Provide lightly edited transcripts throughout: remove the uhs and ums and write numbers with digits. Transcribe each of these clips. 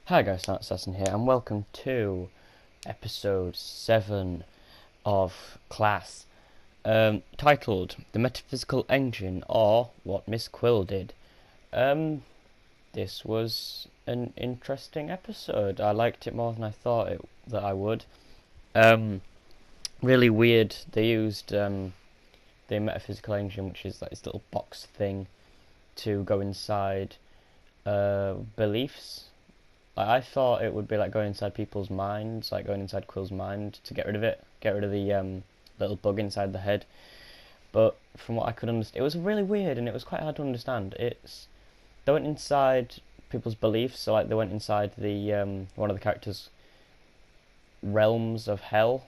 Hi guys, Smart Assassin here, and welcome to episode 7 of Class, titled The Metaphysical Engine, or What Miss Quill Did. This was an interesting episode. I liked it more than I thought that I would. Really weird. They used the Metaphysical Engine, which is like this little box thing, to go inside beliefs. I thought it would be like going inside people's minds, like going inside Quill's mind to get rid of it, get rid of the little bug inside the head. But from what I could understand, it was really weird and it was quite hard to understand. They went inside people's beliefs, so like they went inside the one of the characters' realms of hell,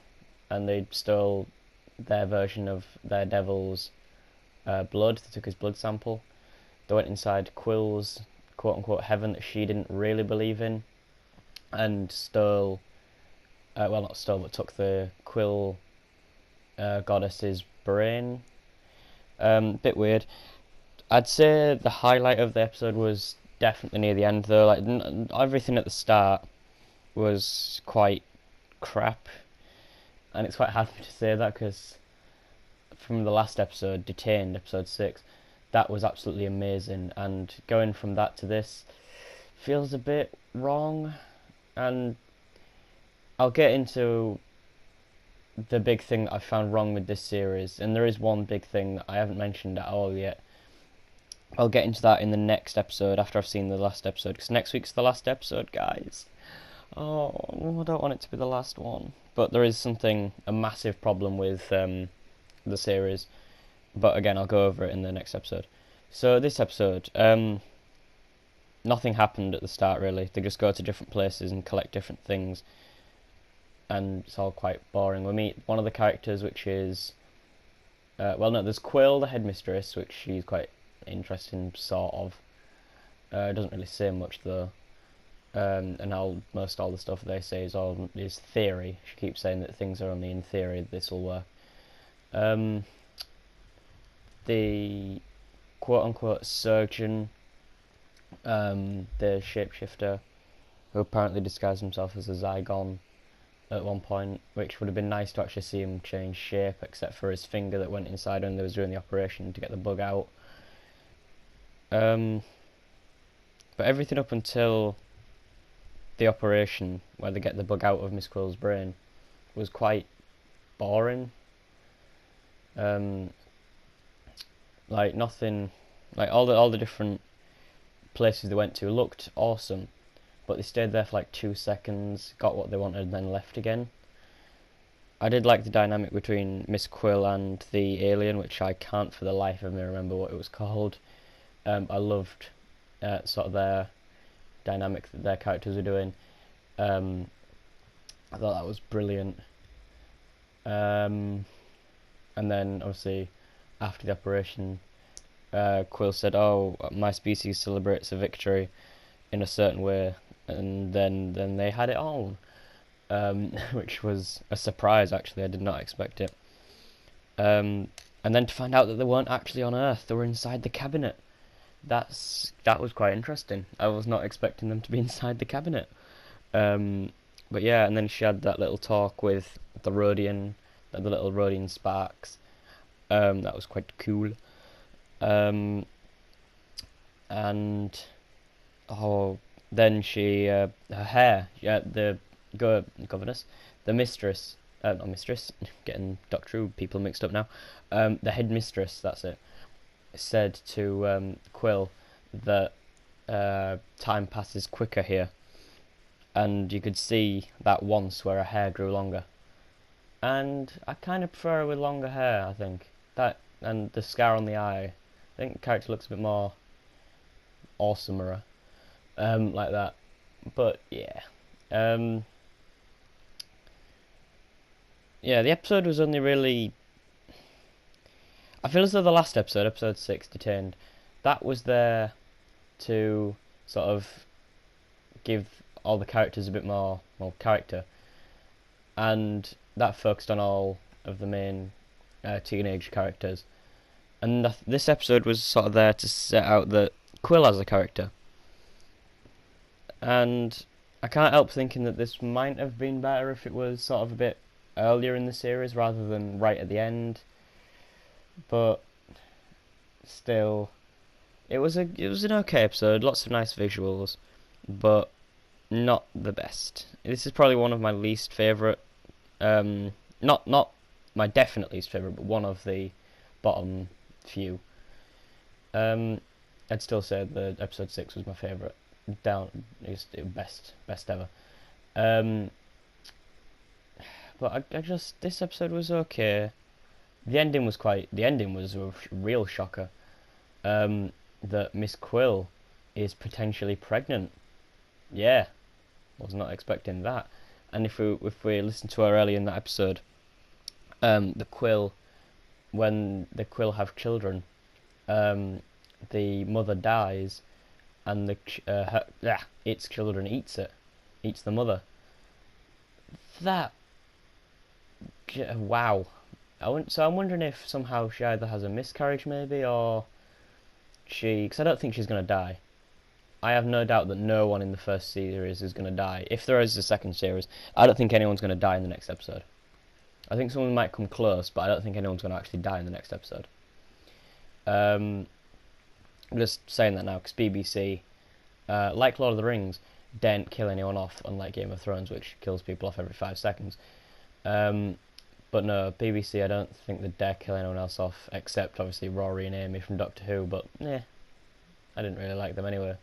and they stole their version of their devil's blood. They took his blood sample. They went inside Quill's quote-unquote heaven that she didn't really believe in, and stole, well, not stole, but took the Quill goddess's brain. Bit weird. I'd say the highlight of the episode was definitely near the end, though. Like everything at the start was quite crap, and it's quite hard for me to say that because from the last episode, Detained, episode 6, that was absolutely amazing, and going from that to this feels a bit wrong. And I'll get into the big thing that I found wrong with this series, and there is one big thing that I haven't mentioned at all yet. I'll get into that in the next episode after I've seen the last episode, because next week's the last episode, guys. Oh, I don't want it to be the last one. But there is a massive problem with the series. But again, I'll go over it in the next episode. So this episode, nothing happened at the start really. They just go to different places and collect different things, and it's all quite boring. We meet one of the characters, which is, well, no, there's Quill, the headmistress, which she's quite interesting, sort of. Doesn't really say much though. And most all the stuff they say is theory. She keeps saying that things are only in theory. This will work. The quote-unquote surgeon, the shapeshifter, who apparently disguised himself as a Zygon at one point, which would have been nice to actually see him change shape, except for his finger that went inside when they was doing the operation to get the bug out. But everything up until the operation, where they get the bug out of Miss Quill's brain, was quite boring. Like nothing, like all the different places they went to looked awesome, but they stayed there for like 2 seconds, got what they wanted, and then left again. I did like the dynamic between Miss Quill and the alien, which I can't for the life of me remember what it was called. I loved sort of their dynamic that their characters were doing. I thought that was brilliant. And then obviously after the operation, Quill said, "Oh, my species celebrates a victory in a certain way," and then they had it on, which was a surprise. Actually, I did not expect it. And then to find out that they weren't actually on Earth; they were inside the cabinet. That was quite interesting. I was not expecting them to be inside the cabinet. But yeah, and then she had that little talk with the Rhodian, the little Rhodian sparks. That was quite cool. And then she, her hair, yeah, the governess, the mistress, not mistress, getting Doctor Who people mixed up now. The headmistress, that's it, said to Quill that time passes quicker here, and you could see that once where her hair grew longer. And I kind of prefer her with longer hair, I think. That and the scar on the eye. I think the character looks a bit more awesomer, like that. But yeah, yeah. The episode was only really. I feel as though the last episode, episode 6, Detained, that was there to sort of give all the characters a bit more character, and that focused on all of the main teenage characters, and this episode was sort of there to set out that Quill as a character, and I can't help thinking that this might have been better if it was sort of a bit earlier in the series rather than right at the end. But still, it was an okay episode. Lots of nice visuals, but not the best. This is probably one of my least favorite. Not my definite least favorite, but one of the bottom few. I'd still say the episode 6 was my favorite. Down, it's best ever. But I just this episode was okay. The ending was a real shocker. That Miss Quill is potentially pregnant. Yeah, was not expecting that. And if we listen to her earlier in that episode, the Quill, when the Quill have children, the mother dies, and its children eats the mother. That, wow. So I'm wondering if somehow she either has a miscarriage maybe, or because I don't think she's gonna die. I have no doubt that no one in the first series is gonna die. If there is a second series, I don't think anyone's gonna die in the next episode. I think someone might come close, but I don't think anyone's gonna actually die in the next episode. I'm just saying that now because BBC, like Lord of the Rings, don't kill anyone off, unlike Game of Thrones, which kills people off every 5 seconds. But no, BBC, I don't think they dare kill anyone else off, except obviously Rory and Amy from Doctor Who, but I didn't really like them anyway.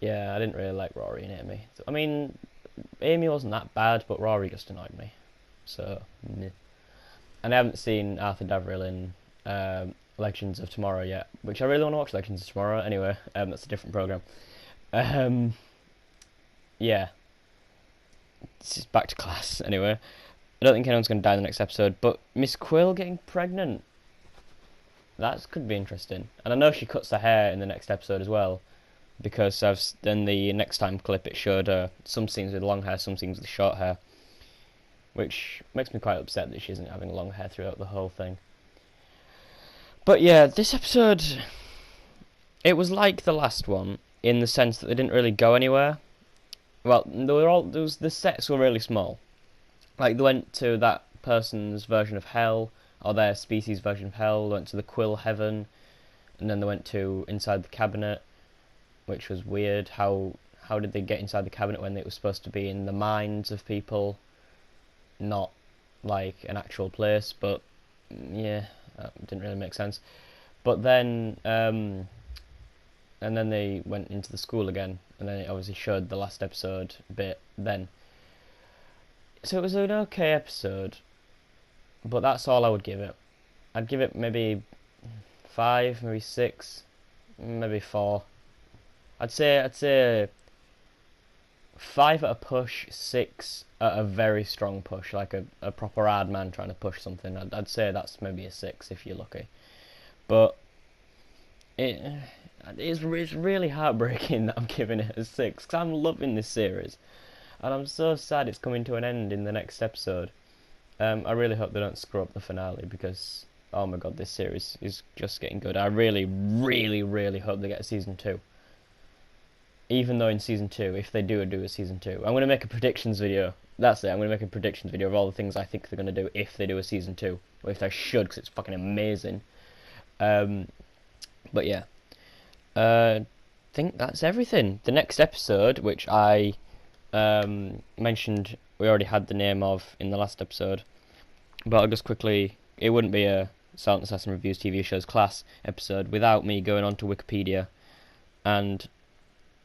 Yeah, I didn't really like Rory and Amy. I mean, Amy wasn't that bad, but Rory just annoyed me. So, meh. And I haven't seen Arthur Davriel in Legends of Tomorrow yet, which I really want to watch Legends of Tomorrow. Anyway, that's a different program. Yeah, this is back to class. Anyway, I don't think anyone's going to die in the next episode, but Miss Quill getting pregnant, that could be interesting. And I know she cuts her hair in the next episode as well, because in the next time clip it showed some scenes with long hair, some scenes with short hair, which makes me quite upset that she isn't having long hair throughout the whole thing. But yeah, this episode, it was like the last one in the sense that they didn't really go anywhere. Well, the sets were really small. Like, they went to that person's version of hell, or their species version of hell, they went to the Quill heaven, and then they went to inside the cabinet, which was weird. How did they get inside the cabinet when it was supposed to be in the minds of people, not like an actual place? But yeah, that didn't really make sense. But then and then they went into the school again, and then it obviously showed the last episode bit then. So it was an okay episode, but that's all I would give it. I'd give it maybe 5, maybe 6, maybe 4. I'd say 5 at a push, 6 at a very strong push, like a proper ad man trying to push something. I'd say that's maybe a 6 if you're lucky. But it's really heartbreaking that I'm giving it a 6, because I'm loving this series, and I'm so sad it's coming to an end in the next episode. I really hope they don't screw up the finale, because oh my god, this series is just getting good. I really, really, really hope they get a season 2. Even though in season 2, if they do a season 2, I'm going to make a predictions video. That's it, I'm going to make a predictions video of all the things I think they're going to do if they do a season 2. Or if they should, because it's fucking amazing. But yeah. I think that's everything. The next episode, which I mentioned we already had the name of in the last episode, but I'll just quickly, it wouldn't be a Silent Assassin Reviews TV Shows Class episode without me going onto Wikipedia and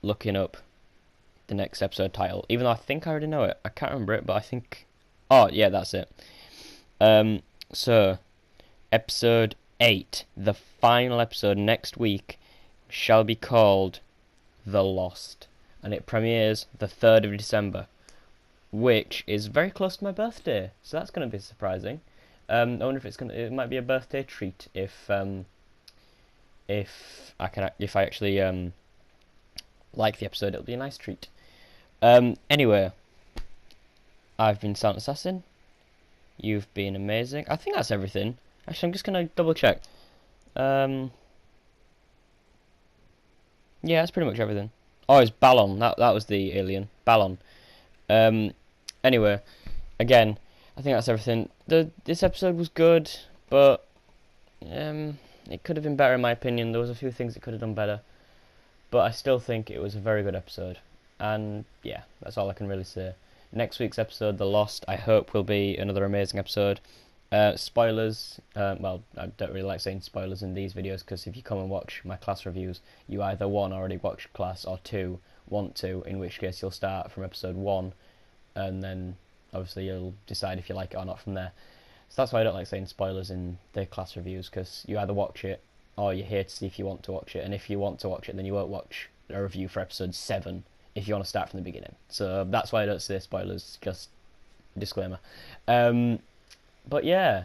looking up the next episode title, even though I think I already know it. I can't remember it, but I think, oh yeah, that's it. So episode 8, the final episode next week, shall be called The Lost, and it premieres the 3rd of December, which is very close to my birthday, so that's going to be surprising. I wonder if it might be a birthday treat if I actually like the episode. It'll be a nice treat. Anyway, I've been Silent Assassin. You've been amazing. I think that's everything. Actually, I'm just gonna double check. Yeah, that's pretty much everything. Oh, it's Ballon. That was the alien. Ballon. Um. Anyway, again, I think that's everything. This episode was good, but it could have been better in my opinion. There was a few things it could have done better, but I still think it was a very good episode. And yeah, that's all I can really say. Next week's episode, The Lost, I hope will be another amazing episode. Spoilers, well, I don't really like saying spoilers in these videos because if you come and watch my class reviews, you either one, already watched class, or two, want to, in which case you'll start from episode one, and then obviously you'll decide if you like it or not from there. So that's why I don't like saying spoilers in the class reviews, because you either watch it or you're here to see if you want to watch it, and if you want to watch it, then you won't watch a review for episode 7 if you want to start from the beginning. So that's why I don't say spoilers, just disclaimer. But yeah,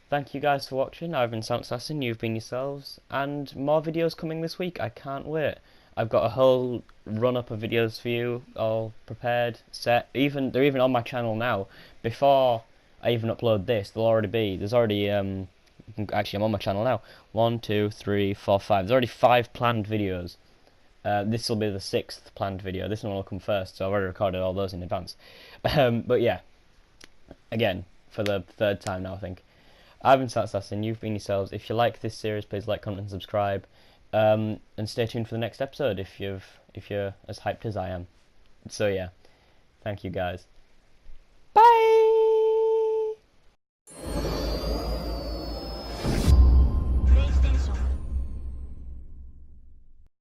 thank you guys for watching. I've been Sound Assassin, you've been yourselves, and more videos coming this week. I can't wait. I've got a whole run-up of videos for you, all prepared, set. They're even on my channel now. Before I even upload this, they'll already be. There's already actually, I'm on my channel now. 1, 2, 3, 4, 5. There's already 5 planned videos. This will be the 6th planned video. This one will come first, so I've already recorded all those in advance. But yeah, again, for the 3rd time now, I think. I've been Sound Assassin, you've been yourselves. If you like this series, please like, comment, and subscribe. And stay tuned for the next episode if you're as hyped as I am. So yeah, thank you guys.